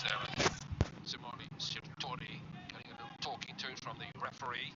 is there. Simone Sirtori getting a little talking to from the referee.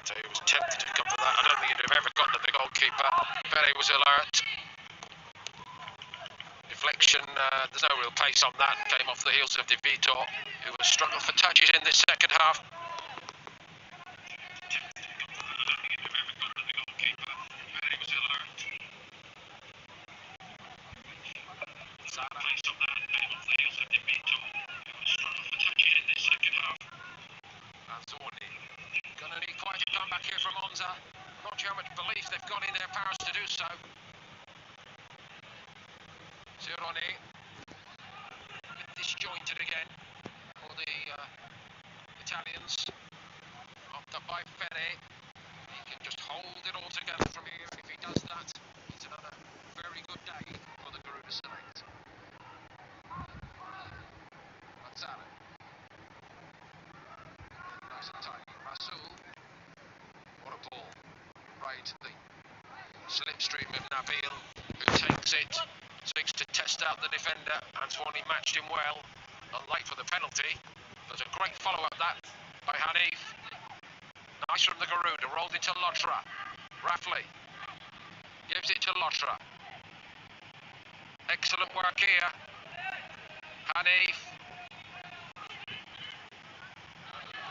He was tempted to come for that. I don't think he'd have ever got to the goalkeeper. Pere was alert. Deflection, there's no real pace on that. Came off the heels of De Vito, who was struggling for touches in this second half. Anzorni going to need quite a comeback here from Monza. I'm not sure how much belief they've got in their powers to do so. Zironi, a bit disjointed again for the Italians. Hopped up by Fede. He can just hold it all together from here. If he does that, it's another very good day for the Garuda select. Mazzara. Nice and tight. Rasul. What a ball. Right to the slipstream of Nabil, who takes it. Seeks to test out the defender. Antoine matched him well. Not late for the penalty. There's a great follow-up that by Hanif. Nice from the Garuda. Rolled into Lotra. Rafley gives it to Lotra. Excellent work here. Hanif.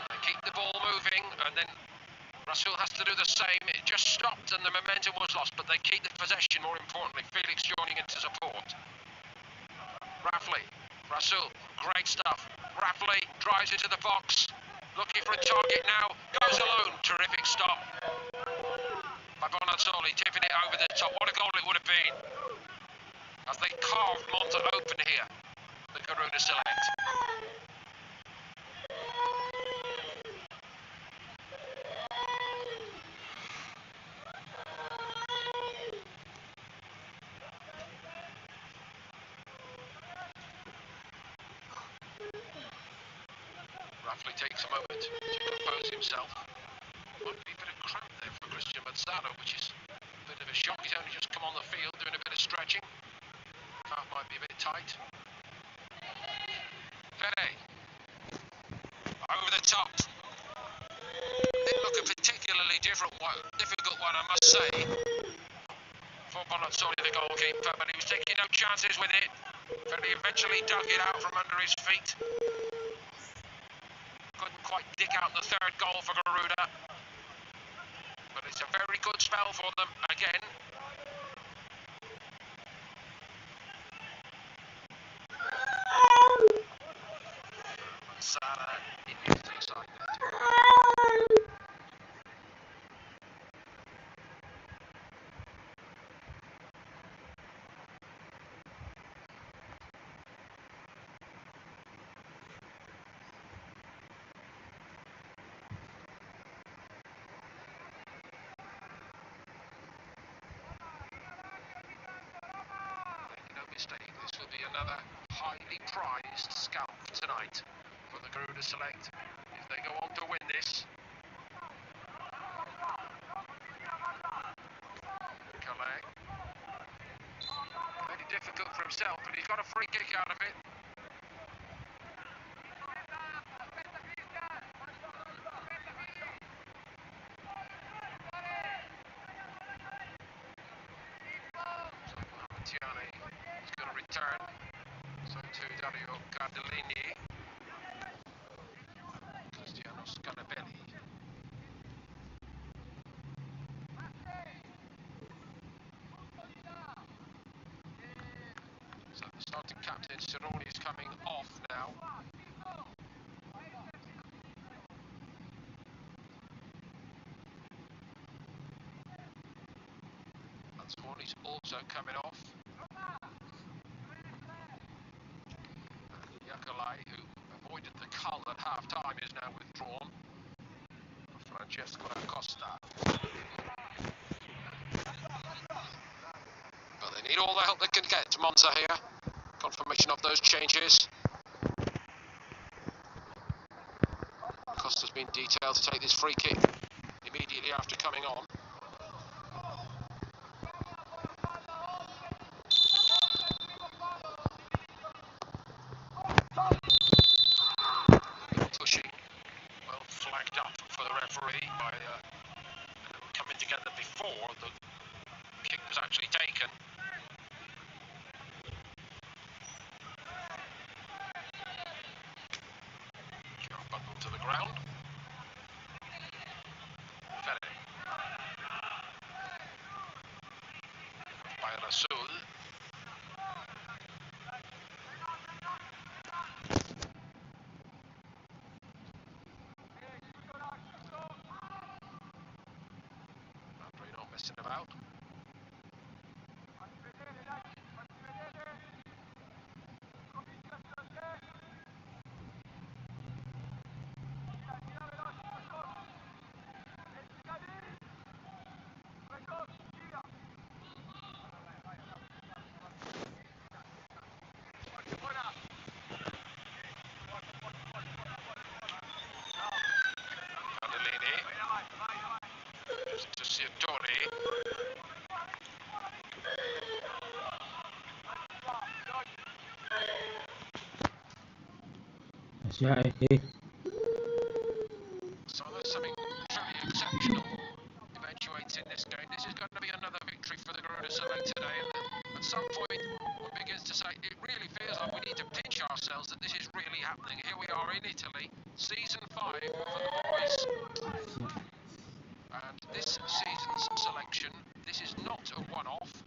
They keep the ball moving, and then Rasul has to do the same. It just stopped and the momentum was lost, but they keep the possession more importantly. Felix joining in to support. Rafley, Rasul, great stuff. Rafley drives into the box, looking for a target now. Goes alone, terrific stop. By Bonazzoli, tipping it over the top. What a goal it would have been. As they carved Monza open here, the Garuda select. Rafley takes a moment to compose himself. Might be a bit of cramp there for Christian Mazzara, which is a bit of a shock. He's only just come on the field doing a bit of stretching. Calf might be a bit tight. Fede. Over the top. Didn't look a particularly difficult one, I must say, for Bonazzoli, the goalkeeper, but he was taking no chances with it. Fede eventually dug it out from under his feet. Couldn't quite dig out the third goal for Garuda, but it's a very good spell for them again. Salah immediately excited. Make no mistake, this will be another highly prized scalp tonight for the Garuda select. If they go on to win this, Calais. Made it difficult for himself, but he's got a free kick out of it. Tiani is going to return. So to Dario Cardellini. Cristiano Scarabelli. So the starting captain Cironi is coming off now. Anzorni's also coming off. Yakalai, who avoided the cull at half-time, is now withdrawn. Francesco Acosta. But they need all the help they can get to Monza here. Confirmation of those changes. Acosta's been detailed to take this free kick immediately after coming on. Pushing, well flagged up for the referee by before the kick was actually taken. Bundled to the ground. Fede. By Rasul. After not messing about. To Sirtori. So there's something truly exceptional eventuates in this game. This is going to be another victory for the Garuda Select today. And at some point, one begins to say it really feels like we need to pinch ourselves that this is really happening. Here we are in Italy, season 5 for the boys. And this season's selection, this is not a one-off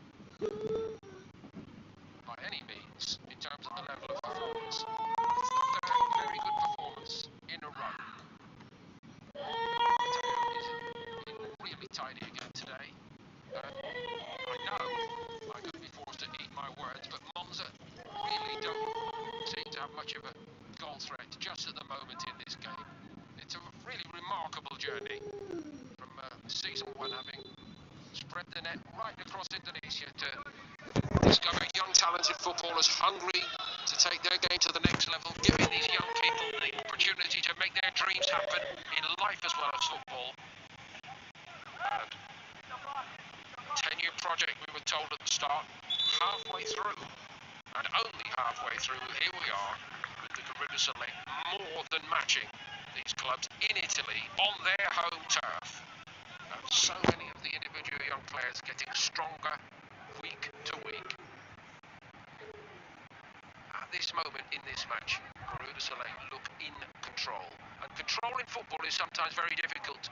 by any means in terms of the level of performance. It's the third very good performance in a row. He's really tidy again today. I know I could be forced to eat my words, but Monza really don't seem to have much of a goal threat just at the moment in this game. It's a really remarkable journey from season 1 having spread the net right across Indonesia to discover young talented footballers hungry to take their game to the next level, giving these young people the opportunity to make their dreams happen in life as well as football. And 10-year project, we were told at the start, halfway through, and only halfway through, here we are with the Garuda Select more than matching these clubs in Italy on their home turf. And so many of the individual young players getting stronger week to week. At this moment in this match, Garuda Select look in control. And control in football is sometimes very difficult to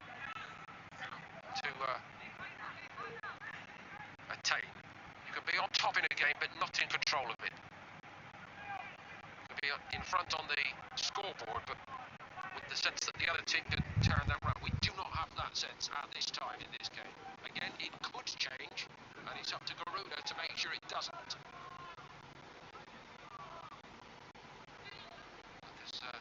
attain. You can be on top in a game, but not in control of it. You can be in front on the scoreboard, but with the sense that the other team could turn that round. We do not have that sense at this time in this game. Again, it could change, and it's up to Garuda to make sure it doesn't. There's a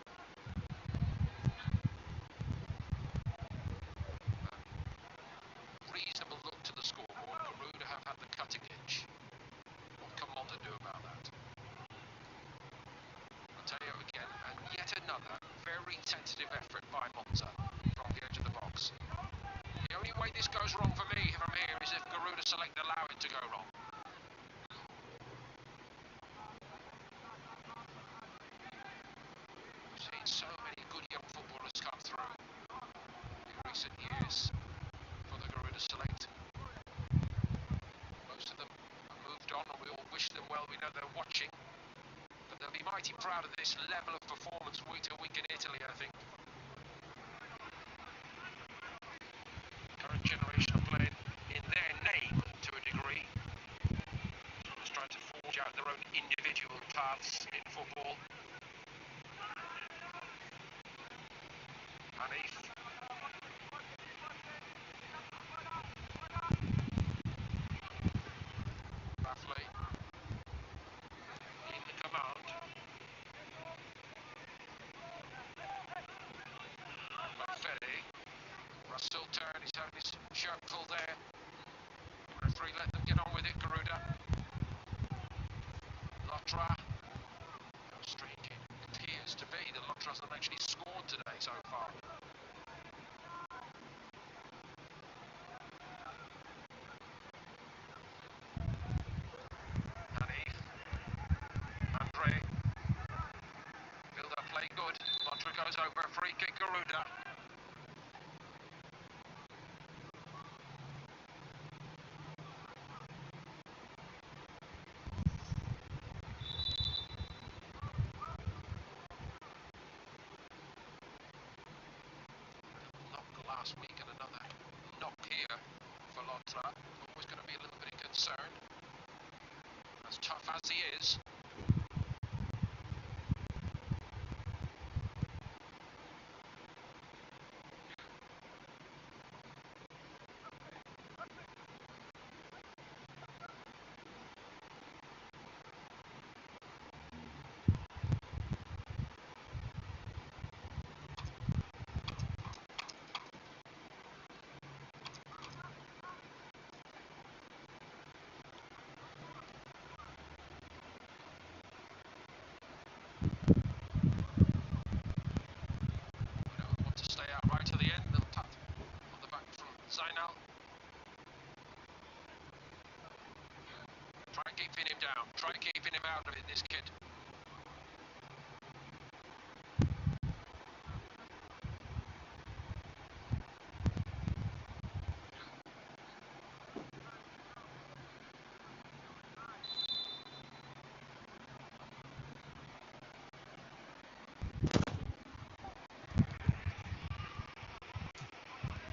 reasonable look to the scoreboard. Garuda have had the cutting edge. What can Monza do about that? Matteo again, and yet another very tentative effort by Monza from the edge of the box. The only way this goes wrong for me from here is if Garuda Select allow it to go wrong. We've seen so many good young footballers come through in recent years for the Garuda Select. Most of them have moved on, and we all wish them well. We know they're watching, but they'll be mighty proud of this level of performance week to week in Italy, I think. Current generation are playing in their name to a degree. Just trying to forge out their own individual paths in football. Hanif. Baffley. In command. Fede. Russell turned, he's having his shirt pulled there. Referee let them get on with it, Garuda. Lotra. How strange it appears to be that Lotra hasn't actually scored today so far. Hanif. Andre. Build up play good. Lotra goes over, free kick Garuda. last week, and another knock here for Lotra. Always going to be a little bit of concern, as tough as he is. We want to stay out right to the end. Little tap on the back from Zainal. Try keeping him down. Try keeping him out of it, this kid.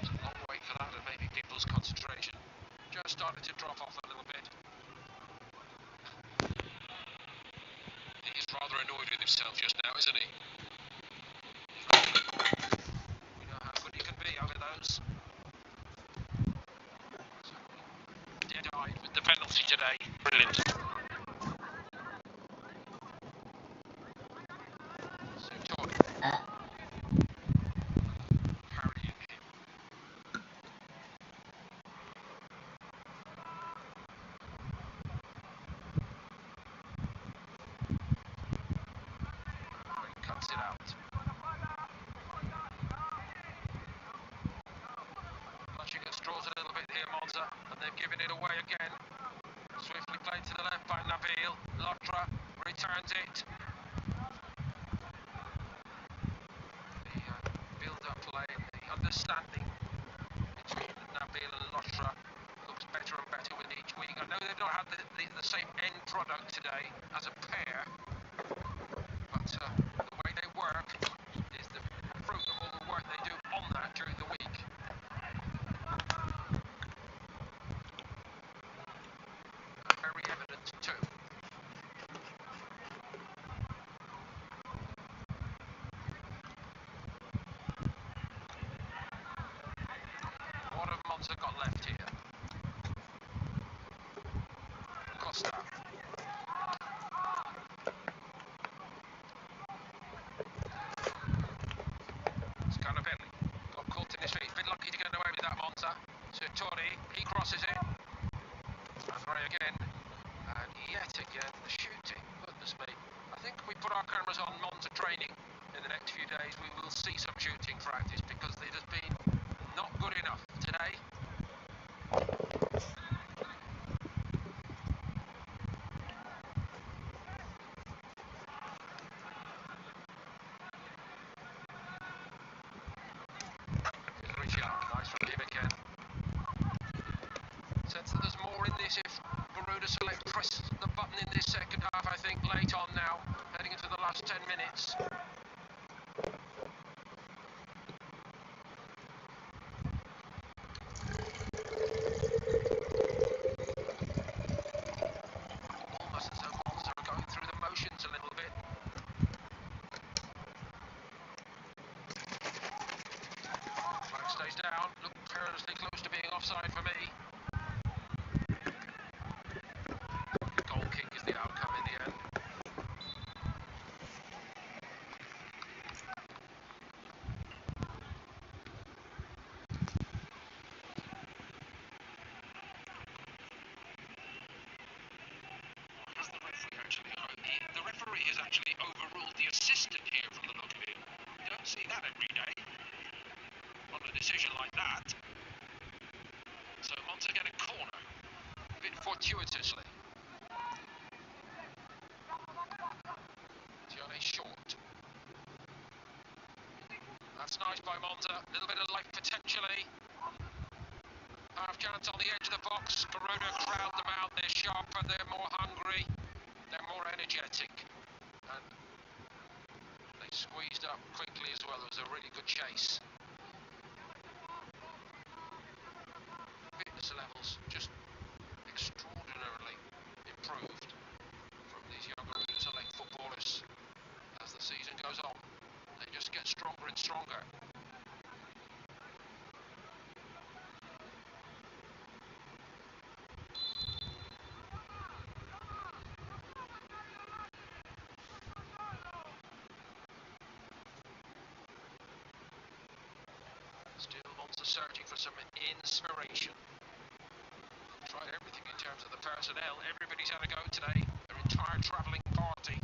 It's a long wait for that, and maybe people's concentration just started to drop off a little bit. He's rather annoyed with himself just now, isn't he? We know how good he can be over those. Dead-eyed with the penalty today. Brilliant. Carrying him. He cuts it out. Clutching at straws a little bit here, Monza, and they're giving it away again. Swiftly played to the left by Nabil. Lotra returns it. The build-up play, the understanding between Nabil and Lotra looks better and better with each week. I know they've not had the same end product today as a pair, but the way they work is the fruit of all the work they do on that during the week. Very evident too. What have Monza got left here? Costa. Scarabelli got caught in his feet. Bit lucky to get away with that, Monza. Sirtori, he crosses it. Andre again. And yet again, the shooting. Goodness me. I think if we put our cameras on Monza training in the next few days, we will see some shooting practice, because it has been not good enough today. Nice from him again. Sense that there's more in this if Garuda select press the button in this second half, I think, late on now, heading into the last 10 minutes. Almost as though Monza are going through the motions a little bit. Flag stays down, look perilously close to being offside for me. Goal kick is the outcome in the end. The referee has actually overruled the assistant here from the look of it. You don't see that every day on a decision like that. So Monza get a corner, a bit fortuitously. Tione short. That's nice by Monza. A little bit of life potentially. Half chance on the edge of the box. Garuda crowd them out. They're sharper, they're more hungry, they're more energetic. And they squeezed up quickly as well. It was a really good chase. looks just extraordinarily improved from these young Garuda Select footballers as the season goes on. They just get stronger and stronger. Still Monza searching for some inspiration. Tried everything in terms of the personnel. Everybody's had a go today. Their entire travelling party.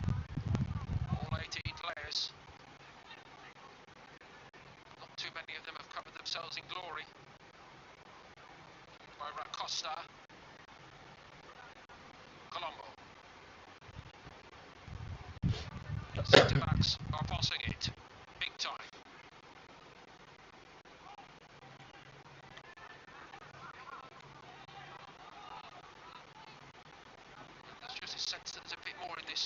All 18 players. Not too many of them have covered themselves in glory. By Costa. Colombo. Centre backs are bossing it. Big time. There's just a sense that there's a bit more in this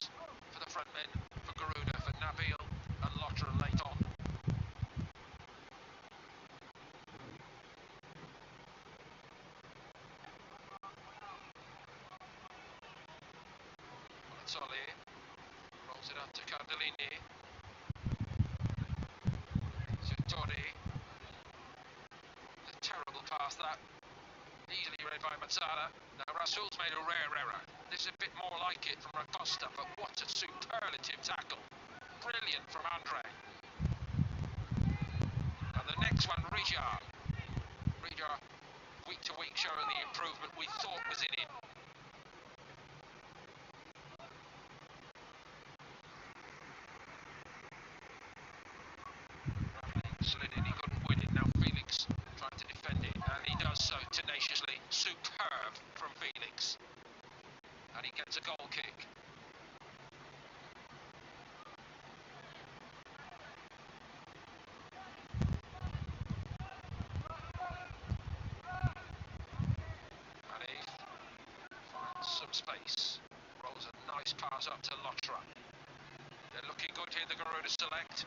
for the front men, for Garuda, for Nabil and Lotra late on. Solly rolls it out to Cardellini. Zutori. A terrible pass that. Easily read by Mazzara. Now Rasul's made a rare error. This is a bit more like it from Costa, but what a superlative tackle. Brilliant from Andre. And the next one, Rijar. Rijar, week to week, showing the improvement we thought was in him. Slid in, he couldn't win it. Now Felix trying to defend it, and he does so tenaciously. Superb from Felix. And he gets a goal kick. And he finds some space. Rolls a nice pass up to Lotra. They're looking good here, the Garuda Select.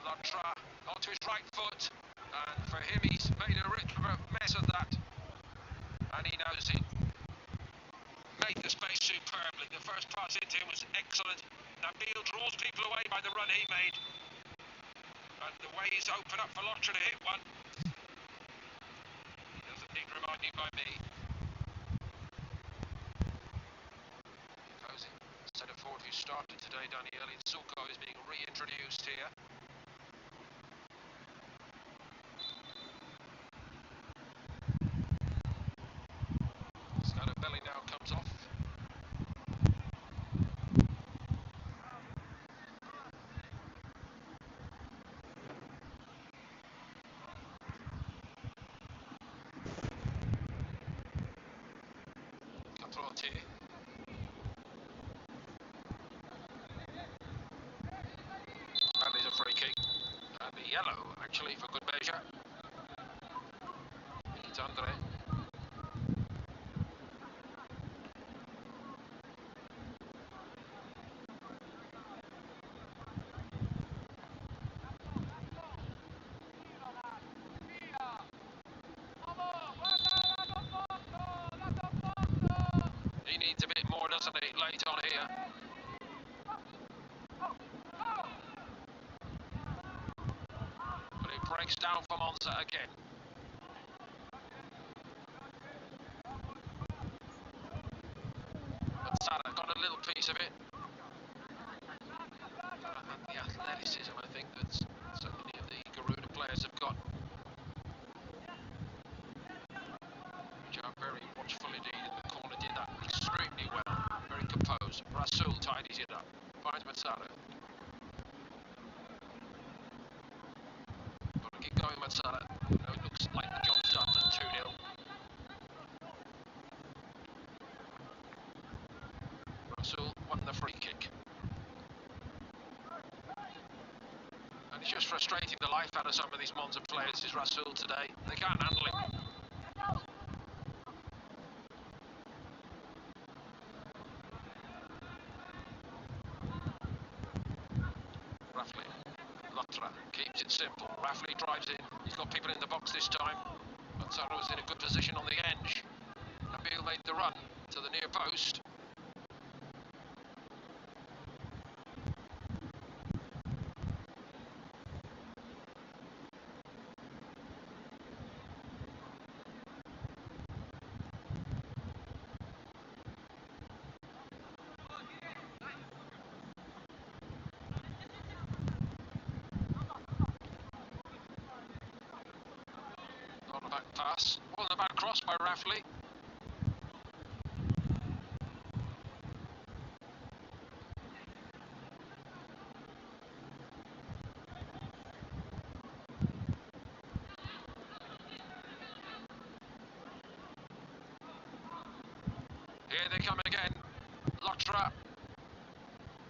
Lotra onto his right foot, and for him he's made a mess of that, and he knows it. Made the space superbly. The first pass into him was excellent. Nabil draws people away by the run he made, and the way he's opened up for Lotra to hit one. Doesn't need reminding by me. Goes in. Centre forward who started today, Daniel Suko, is being reintroduced here. Belly now comes off. Caprotti. And there's a free kick. And a yellow, actually, for good measure. It's Andre. He needs a bit more, doesn't he, late on here. But it breaks down for Monza again. But Salah got a little piece of it. And the athleticism, I think, that so many of the Garuda players have got. Which are very watchful indeed, and the corner did that extremely well. Very composed. Rasul tidies it up. Finds Mazzara. Got to keep going, Mazzara. It looks like the job's done at 2-0. Rasul won the free kick. And it's just frustrating the life out of some of these Monza players, is Rasul today. They can't handle him. Roughly. Lotra keeps it simple. Rafley drives in. He's got people in the box this time. Mazzara was in a good position on the edge. Ragil made the run to the near post. Not a back pass. Wasn't a bad cross by Raffley. Here they come again. Lotra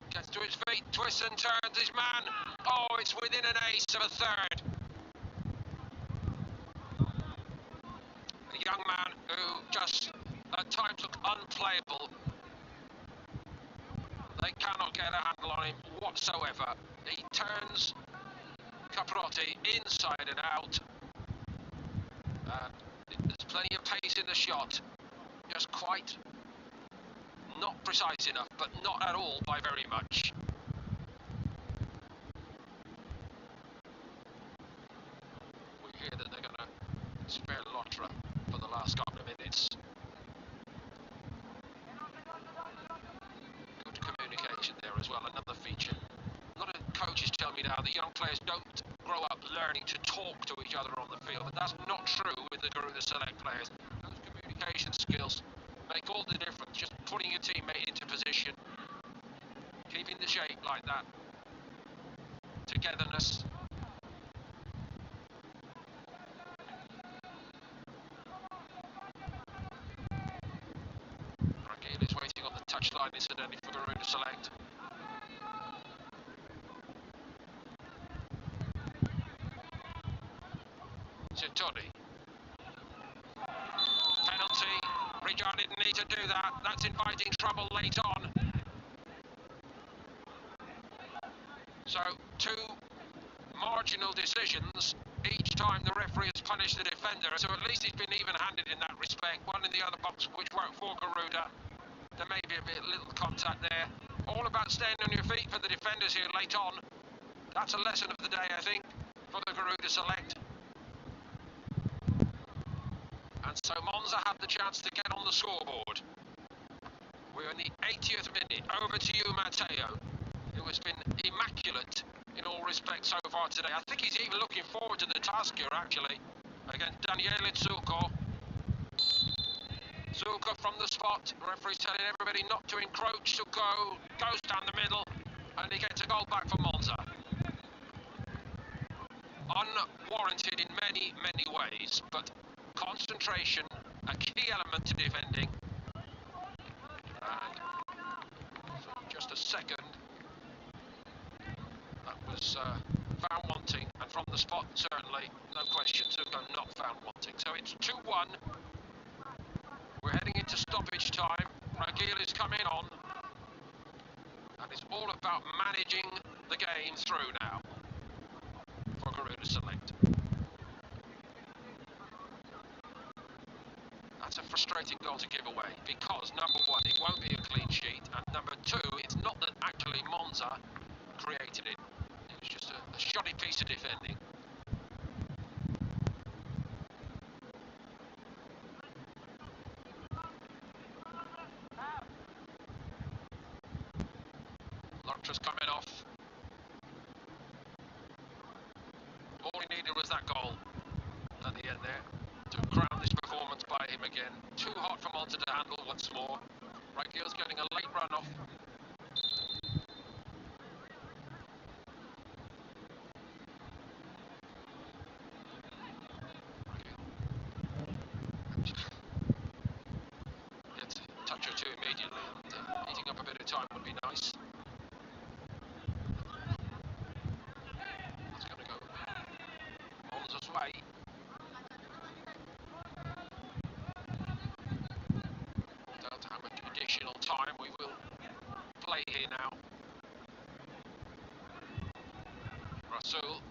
gets to his feet, twists and turns his man. Oh, it's within an ace of a third. A young man who just at times looked unplayable. They cannot get a handle on him whatsoever. He turns Caprotti inside and out. There's plenty of pace in the shot. Just quite not precise enough, but not at all by very much. We hear that they're going to spare Lotra for the last couple of minutes. Good communication there as well, another feature. A lot of coaches tell me now that young players don't grow up learning to talk to each other on the field, but that's not true with the Garuda Select players. Those communication skills make all the difference, just putting your teammate into position, keeping the shape like that, togetherness. Ragil is waiting on the touchline incidentally for Garuda Select. Sintoni. Penalty. Rijal didn't need to do that. That's inviting trouble late on. So, two marginal decisions each time the referee has punished the defender. So at least he's been even-handed in that respect. One in the other box, which worked for Garuda. There may be a little contact there. All about staying on your feet for the defenders here late on. That's a lesson of the day, I think, for the Garuda Select. And so Monza had the chance to get on the scoreboard. We're in the 80th minute. Over to you, Matteo, who has been immaculate in all respects so far today. I think he's even looking forward to the task here, actually, against Daniele Zucco. Zucco from the spot. The referee's telling everybody not to encroach. Zucco goes down the middle, and he gets a goal back for Monza. Unwarranted in many, many ways, but concentration, a key element to defending. And for just a second, that was found wanting, and from the spot, certainly, no question, Zucco not found wanting. So it's 2-1. We're heading into stoppage time. Ragil is coming on, and it's all about managing the game through now for Garuda Select. That's a frustrating goal to give away because, number one, it won't be a clean sheet, and number two, it's not that actually Monza created it. It was just a shoddy piece of defending. Lotra's coming off. All he needed was that goal at the end there to crown this performance by him again. Too hot for Monza to handle once more. Ragil's getting a late run off. Gets a touch or two immediately, and eating up a bit of time would be nice. That's going to go Monza's way. Down to how much additional time we will play here now. Rasul.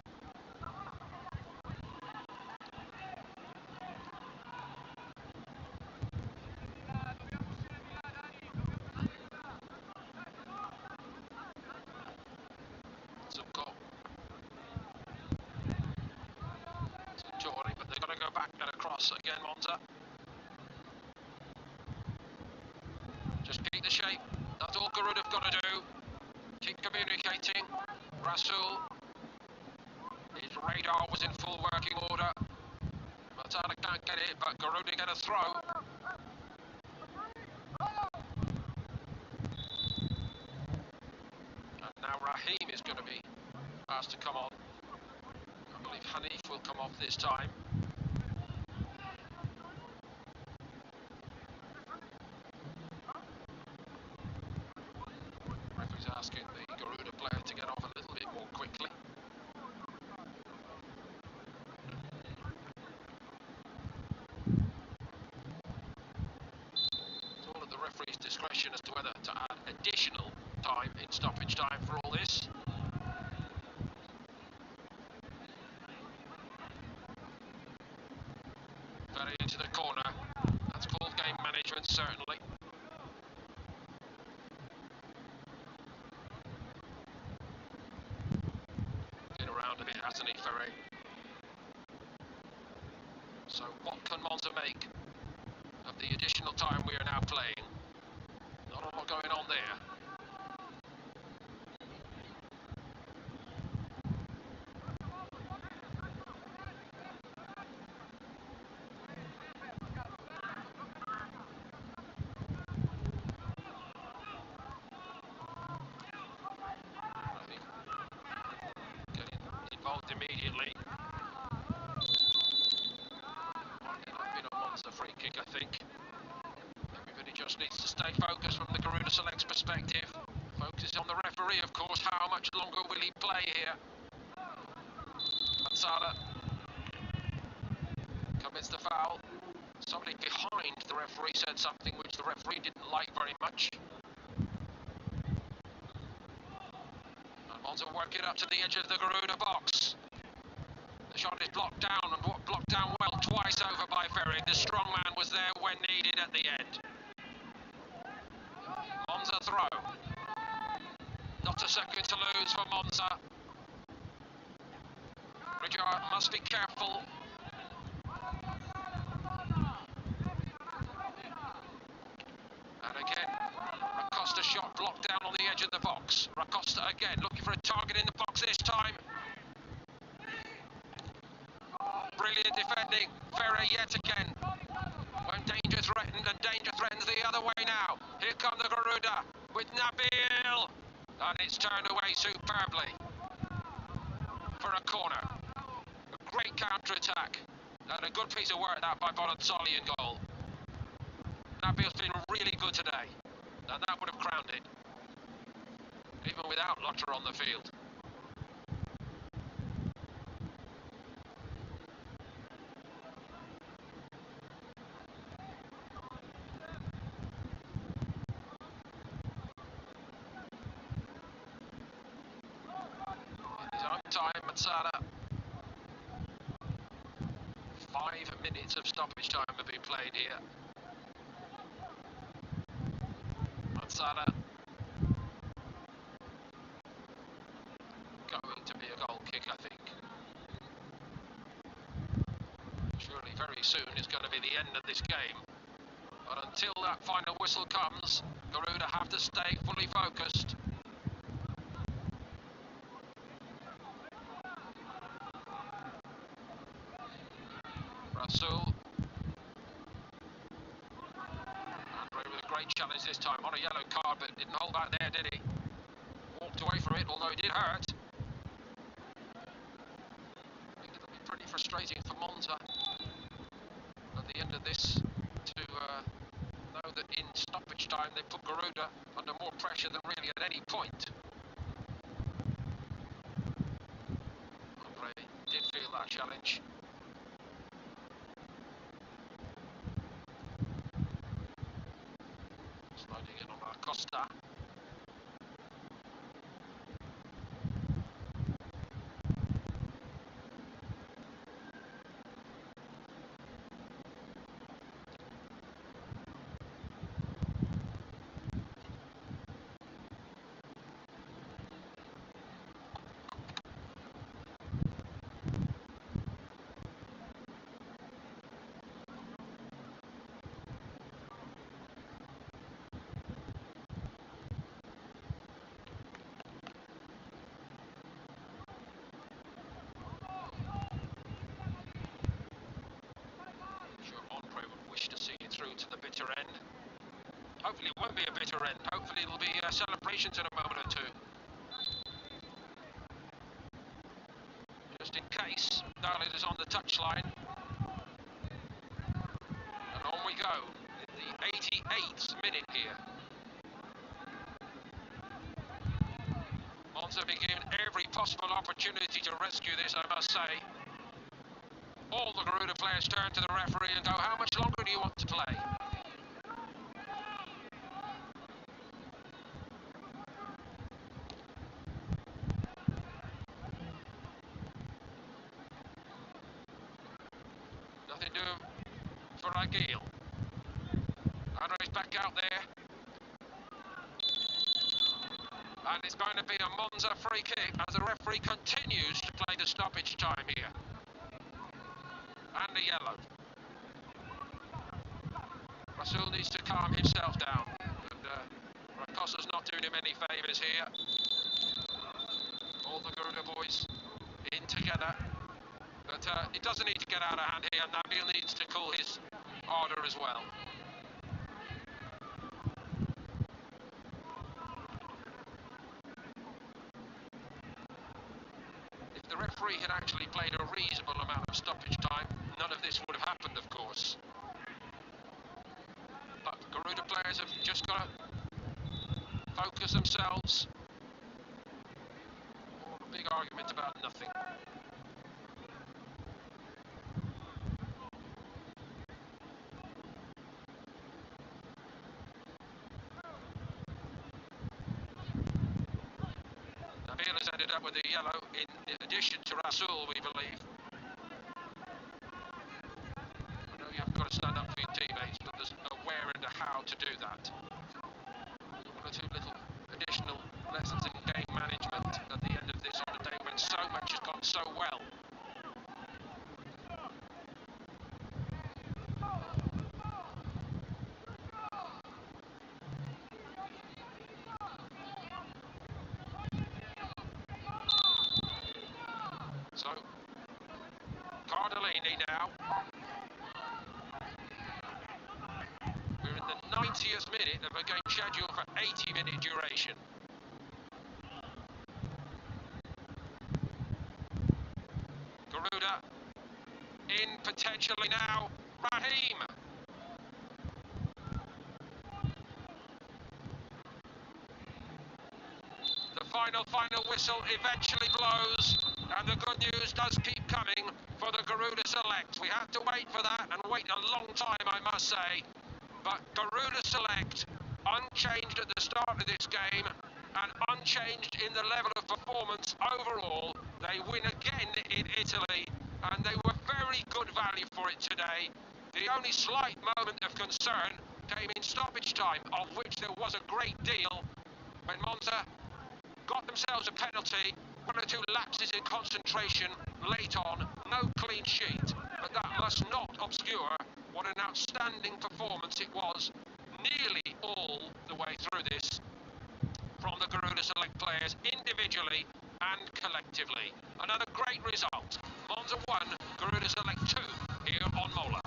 loss again, Monza. Just keep the shape. That's all Garuda have got to do. Keep communicating. Rasul, his radar was in full working order. Matata can't get it, but Garuda get a throw. And now Rahim is going to be asked to come on. I believe Hanif will come off this time. Referee's asking the Garuda player to get off a little bit more quickly. It's all at the referee's discretion as to whether to add additional time in stoppage time for all this. Very into the corner. That's called game management, certainly. Been around a bit, hasn't he, Ferry? So what can Monza make of the additional time we are now playing? Not a lot going on there. Getting involved immediately. Might end up being a Monza free kick, I think. Everybody just needs to stay focused from the Garuda Select's perspective. Focus on the referee, of course. How much longer will he play here? Matsara commits the foul. Somebody behind the referee said something which the referee didn't like very much. And Monza work it up to the edge of the Garuda box. The shot is blocked down, and blocked down well, twice over by Ferry. The strong man was there when needed at the end. Monza throw. Not a second to lose for Monza. Richard must be careful. And again, Acosta shot blocked down on the edge of the box. Acosta again looking for a target in the box this time. Brilliant defending. Ferry yet again. When danger threatened, and danger threatens the other way now. Here come the Garuda with Nabil. And it's turned away superbly for a corner. A great counter-attack. And a good piece of work that by Bonazzoli in goal. Nabil's been really good today. And that would have crowned it. Even without Lotter on the field. In his own time, Matsara. 5 minutes of stoppage time have been played here. Matsara. Going to be a goal kick, I think. Surely very soon is going to be the end of this game. But until that final whistle comes, Garuda have to stay fully focused. Rasul. Andre with a great challenge this time on a yellow card, but didn't hold back there, did he? Walked away from it, although it did hurt. I think it'll be pretty frustrating for Monza at the end of this to know that in stoppage time they put Garuda under more pressure than really at any point. Andre did feel that challenge. Sliding in on Acosta. hopefully it won't be a bitter end. Hopefully it'll be celebrations in a moment or two. Just in case, Darlin is on the touchline. And on we go, in the 88th minute here. Monza be given every possible opportunity to rescue this, I must say. All the Garuda players turn to the referee and go, how much longer do you want to play? Nothing to do for Agil. Andre's back out there. And it's going to be a Monza free kick as the referee continues to play the stoppage time here. And a yellow. Rasul needs to calm himself down. And Rakosa's not doing him any favours here. All the Garuda boys in together. But it doesn't need to get out of hand here. Nabil needs to cool his ardour as well. If the referee had actually played a reasonable amount of stoppage time, none of this would have happened, of course. But Garuda players have just got to focus themselves. A big argument about nothing. Nabil has ended up with a yellow in addition to Rasul, we believe. I know you've got to stand up for your teammates, but there's a where and a how to do that. One or two little additional lessons in game management at the end of this on a day when so much has gone so well. So, Cardellini now. We're in the 90th minute of a game scheduled for 80-minute duration. Garuda in potentially now. Raheem. The final whistle eventually blows, and the good news does keep coming for the Garuda Select. We had to wait for that, and wait a long time, I must say. But Garuda Select, unchanged at the start of this game, and unchanged in the level of performance overall. They win again in Italy, and they were very good value for it today. The only slight moment of concern came in stoppage time, of which there was a great deal, when Monza got themselves a penalty, one or two lapses in concentration late on, no clean sheet, but that must not obscure what an outstanding performance it was nearly all the way through this from the Garuda Select players individually and collectively. Another great result. Monza 1, Garuda Select 2 here on Mola.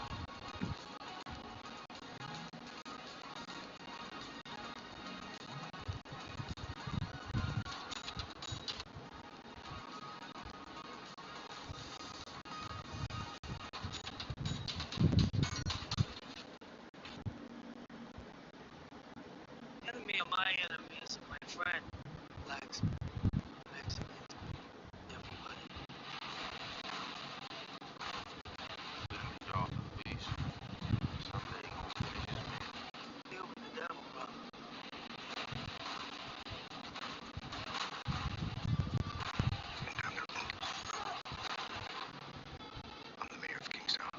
Enemy of my enemies, my friend. Relax. Excellent. Everybody. Y'all, peace. Someday you gonna finish this man. Deal with the devil, brother. I'm the mayor of Kingstown.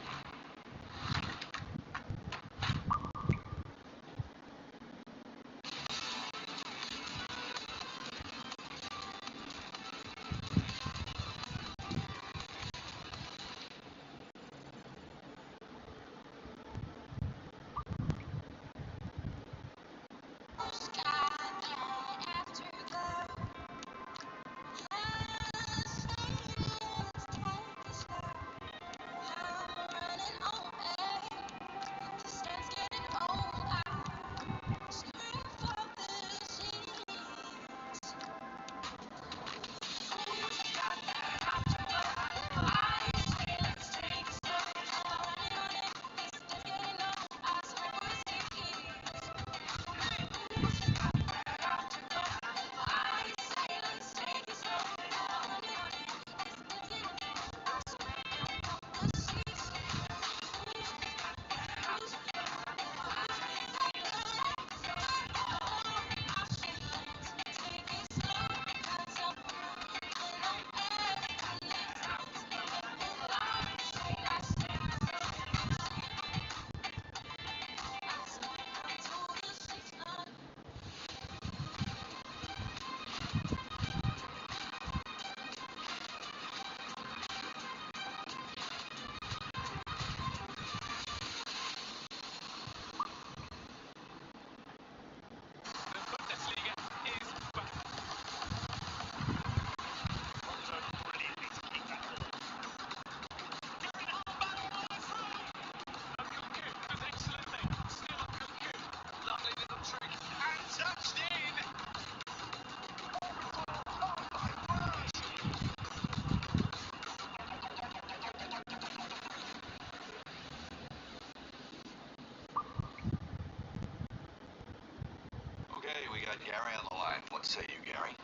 Gary on the line. What say you, Gary?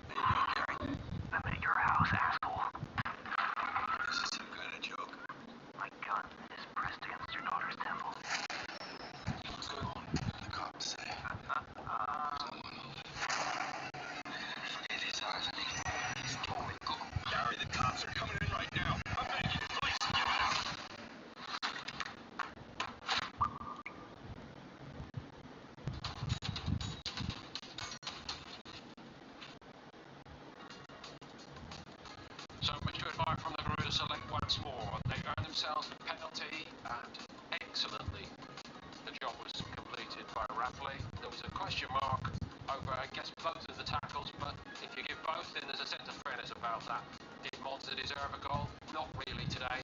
How you doing, Gary? I'm at your house, asshole. This is some kind of joke. My gun is pressed against your daughter's temple. What's going on? What did the cops say? Forget his eyes. He's totally cool. Gary, the cops are coming in right now. I'm begging you, please, get out. So much good fire from the Garuda select once more. They earned themselves a penalty and excellently the job was completed by Rapley. There was a question mark over, I guess, both of the tackles, but if you give both, then there's a sense of fairness about that. Did Monza deserve a goal? Not really today.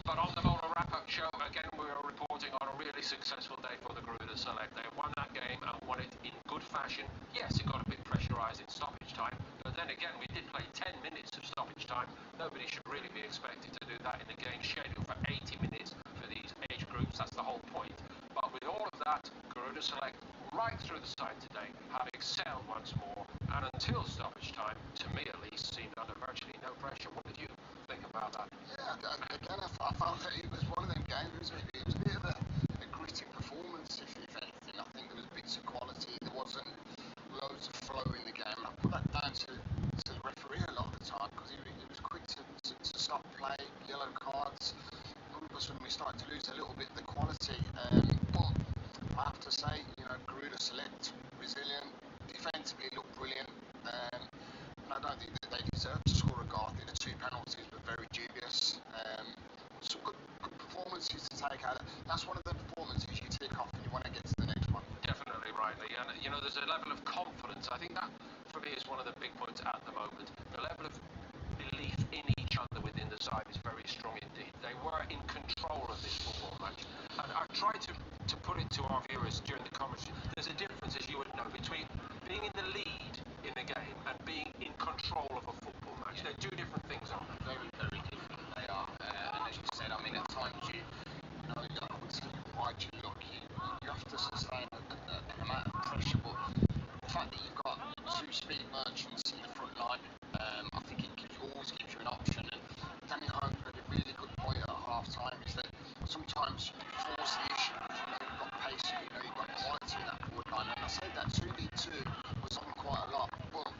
But on the Motor wrap-up show, again, we are reporting on a really successful day for the Garuda Select. They won that game and won it in good fashion. Yes, it got a bit pressurised in stoppage time, but then again, we did play 10 minutes of stoppage time. Nobody should really be expected to do that in the game scheduled for 80 minutes for these age groups. That's the whole point. But with all of that, Garuda Select, right through the side today, have excelled once more, and until stoppage time, to me at least, seemed under virtually no pressure. What did you think about that? Yeah, again, I felt that it was one of them games. It was a bit of a gritty performance, if anything. I think there was bits of quality. There wasn't loads of flow in the game. I put that down to the referee a lot of the time because he was quick to stop play, yellow cards. That's when we started to lose a little bit of the quality. But I have to say, Garuda Select, resilient, defensively looked brilliant. And I don't think that they deserved to score a goal. I think the two penalties were very dubious. Some good performances to take out. That's one of the performances you tick off and you want to get to the next one. Definitely rightly, and there's a level of confidence. I think that for me is one of the big points at the moment. The level of belief in each other within the side is very strong indeed. They were in control of this football match, and I tried to put it to our viewers during the commentary. There's a difference, as you would know, between being in the lead in the game and being in control of a football match. They're two different things, aren't they? Very, very different they are. And as you said, I mean, at times I would say you're quite lucky. You have to sustain an amount of pressure, but the fact that you've got two speed merchants in the front line, I think it always gives you an option. And Danny Holmes had a really good point at half time is that sometimes you force the issue. You've got pace, you've got quality in that forward line. And I said that 2v2 was on quite a lot, but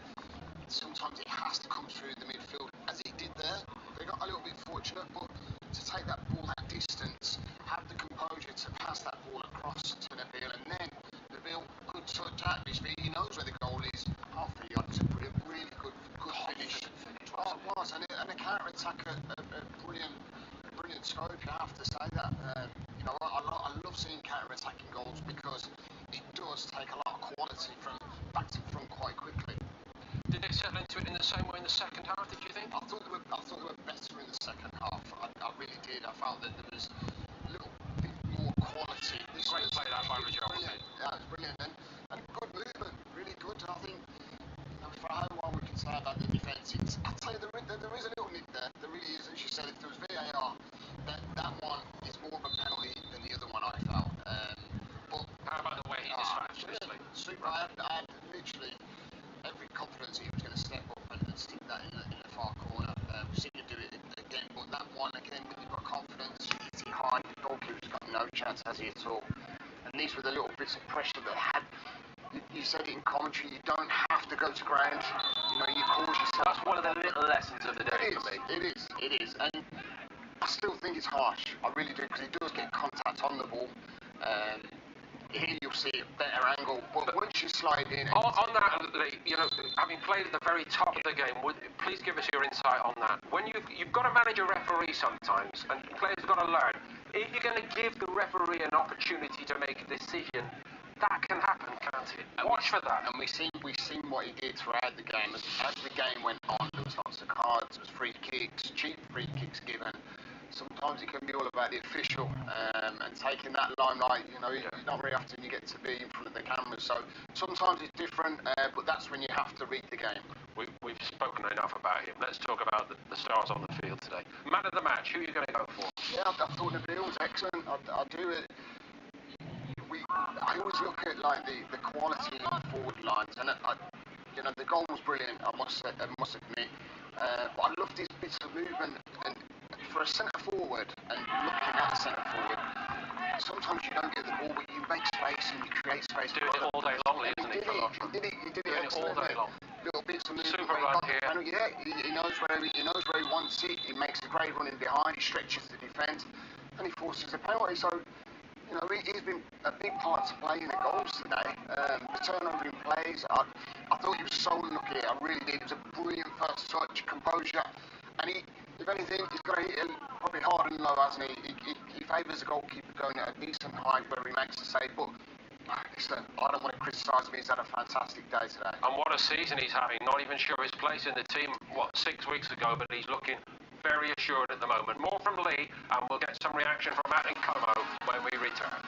sometimes it has to come through the midfield as it did there. They got a little bit fortunate, but to take that ball that distance, have the composure to pass that ball across to Nabil, and then Nabil could touch out his feet. He knows where the goal is. Half the yard to put a really good finish. Oh, it was, and a counter attack, a brilliant scope. You have to say that. I love seeing counter attacking goals because it does take a lot of quality from back to front quite quickly. Did they settle into it in the same way in the second half, did you think? I thought they were better in the second half. I really did. I felt that there was a little bit more quality. Great play that by Richard. Yeah, it was brilliant. And good movement, really good. And I think for how well we can say about the defence, I'd say there is a little nit there. There really is. As you said, if there was VAR, that one is more of a penalty than the other one, I felt. But how about the way he dispatched this league? Super. I had literally every confidence he was going to step up and stick that in the far corner. We've seen him do it again, but that one again, when you've got confidence, you hit it high. The goalkeeper's got no chance, has he, at all? And these were the little bits of pressure that had. You said it in commentary. You don't have to go to ground. You cause yourself. That's one of the little lessons of the day for me. It is, and I still think it's harsh. I really do, because he does get contact on the ball. Here you'll see a better angle, but once you slide in... On that, having played at the very top of the game, please give us your insight on that. When you've got to manage a referee sometimes, and players have got to learn, if you're going to give the referee an opportunity to make a decision, that can happen, can't it? Watch for that. And we've seen what he did throughout the game. As the game went on, there was lots of cards, there was free kicks, cheap free kicks given. Sometimes it can be all about the official and taking that limelight. Not very often you get to be in front of the camera, so sometimes it's different, but that's when you have to read the game. We've spoken enough about him. Let's talk about the stars on the field today. Man of the match, who are you going to go for? Yeah, I thought Nabil was excellent. I do it. I always look at like the quality in the forward lines, and the goal was brilliant. I must admit, but I loved his bits of movement. And for a centre forward, and looking at a centre forward, sometimes you don't get the ball, but you make space and you create space. Doing it all day long, isn't he? He did it all day long. Little bits of movement. Super run here. Yeah, he knows where he wants it. He makes a great run in behind. He stretches the defence, and he forces a penalty. So, he's been a big part to play in the goals today. The turnover in plays, I thought he was so unlucky. I really did. It was a brilliant first touch, composure, and if anything, he's got to hit it probably hard and low, hasn't he? He favours the goalkeeper going at a decent height where he makes the save, but listen, I don't want to criticise him. He's had a fantastic day today. And what a season he's having. Not even sure his place in the team, 6 weeks ago, but he's looking very assured at the moment. More from Lee, and we'll get some reaction from Matt and Como when we return.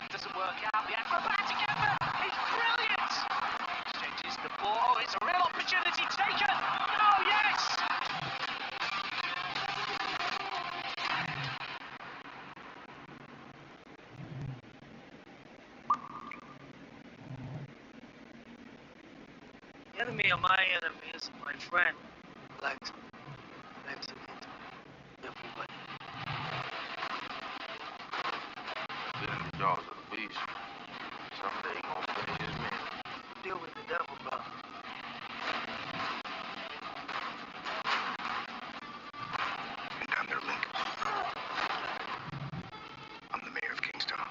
Doesn't work out. The acrobatic effort is brilliant. Exchanges the ball. Oh, it's a real opportunity taken. Oh, yes. The enemy of my enemy is my friend. Legs it everybody. Then the jaws of the beast. Someday he gonna finish his man. Deal with the devil, bro. Been down there, Lincoln. I'm the mayor of Kingstown.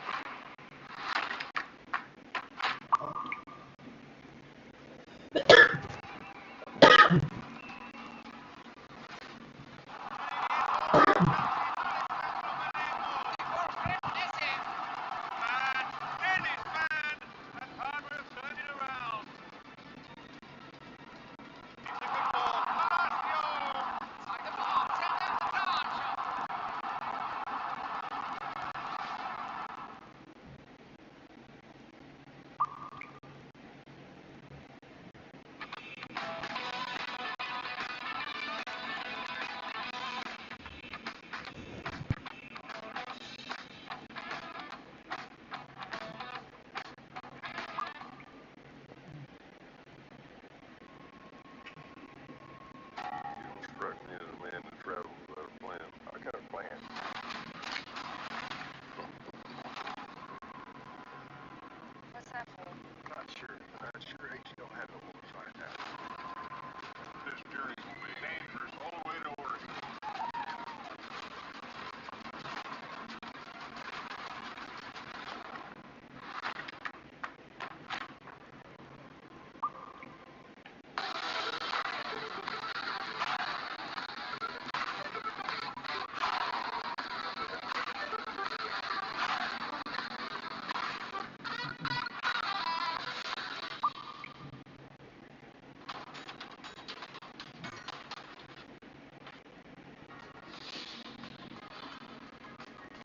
Struck me as a man that travels without a plan. I got a plan. What's that for? Not sure. H don't have no more to find out. This journey will be dangerous all the way to Oregon.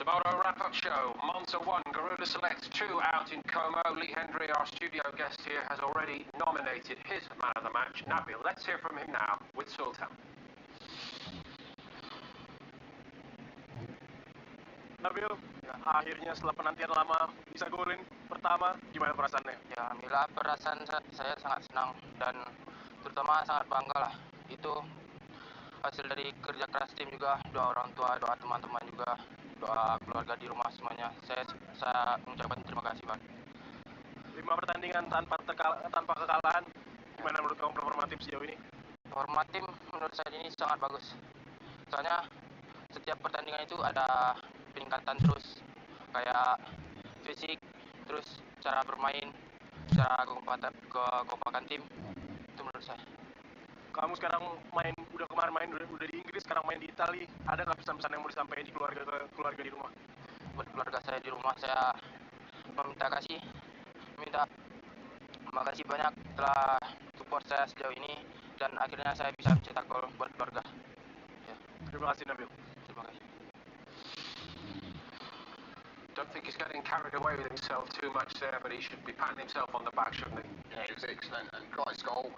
The Moto wrap-up show. Monza 1, Garuda selects 2 out in Como. Lee Hendry, our studio guest here, has already nominated his man of the match, Nabil. Let's hear from him now with Sultan. Nabil, ya, akhirnya setelah penantian lama bisa golin pertama, gimana perasaannya? Ya, alhamdulillah perasaan saya sangat senang dan terutama sangat bangga lah. Itu hasil dari kerja keras tim juga, doa orang tua, doa teman-teman juga, doa keluarga di rumah semuanya. Saya mengucapkan terima kasih, Pak. 5 pertandingan tanpa kekalahan, gimana menurut kamu performa tim sejauh ini? Performa tim menurut saya ini sangat bagus. Soalnya setiap pertandingan itu ada peningkatan terus, kayak fisik, terus cara bermain, cara kekompakan tim, itu menurut saya. Kamu sekarang kemarin main udah di Inggris, sekarang main di Italia. Ada nggak pesan-pesan yang mau disampaikan di keluarga di rumah? buat keluarga saya di rumah. Saya minta makasih banyak telah support saya sejauh ini dan akhirnya saya bisa mencetak gol buat keluarga. Ya, Terima kasih Nabil. terima kasih. Don't think he's getting carried away with himself too much there, but he should be patting himself on the back, shouldn't he? Yeah, it was excellent and got his goal.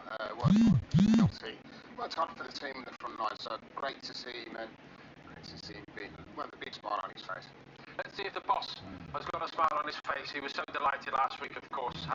Worked hard for the team in the front line, so great to see him and great to see him with a big smile on his face. Let's see if the boss has got a smile on his face. He was so delighted last week, of course.